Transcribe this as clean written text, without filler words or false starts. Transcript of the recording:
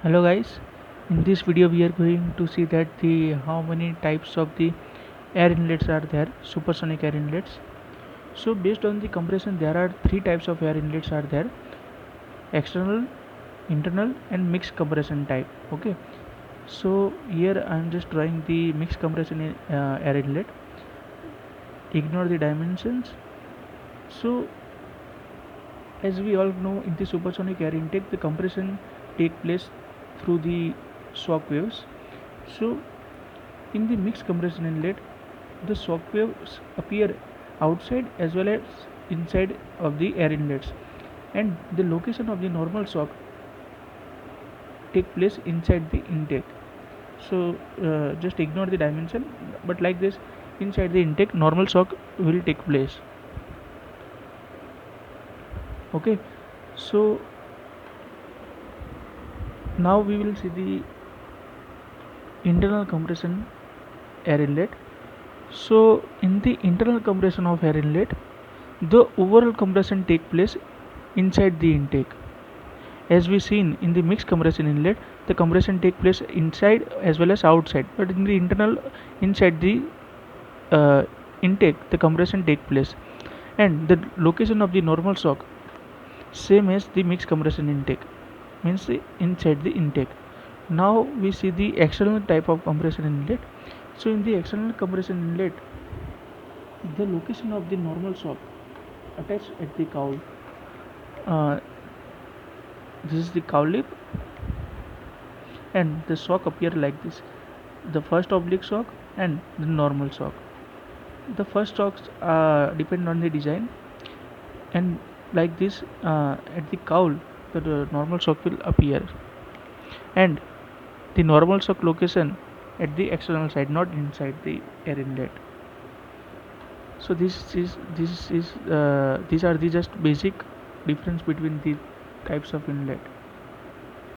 Hello guys, in this video we are going to see that the how many types of the air inlets are there, supersonic air inlets. So based on the compression there are three types of air inlets are there: external, internal and mixed compression type. Okay, so here I am just drawing the mixed compression air inlet. Ignore the dimensions. So as we all know, in the supersonic air intake the compression take place through the shock waves. So in the mixed compression inlet, the shock waves appear outside as well as inside of the air inlets, and the location of the normal shock take place inside the intake. So just ignore the dimension, but like this, inside the intake, normal shock will take place. Okay, so now we will see the internal compression air inlet. So in the internal compression of air inlet, the overall compression take place inside the intake. As we seen in the mixed compression inlet, the compression take place inside as well as outside, but in the internal, inside the uh, intake the compression take place, and the location of the normal shock same as the mixed compression intake, means inside the intake. Now we see the external type of compression inlet. So in the external compression inlet, the location of the normal shock attached at the cowl, uh, this is the cowl lip, and the shock appear like this: the first oblique shock and the normal shock. The first shocks depend on the design, and like this, at the cowl the normal shock will appear, and the normal shock location at the external side, not inside the air inlet. So these are the just basic difference between the types of inlet.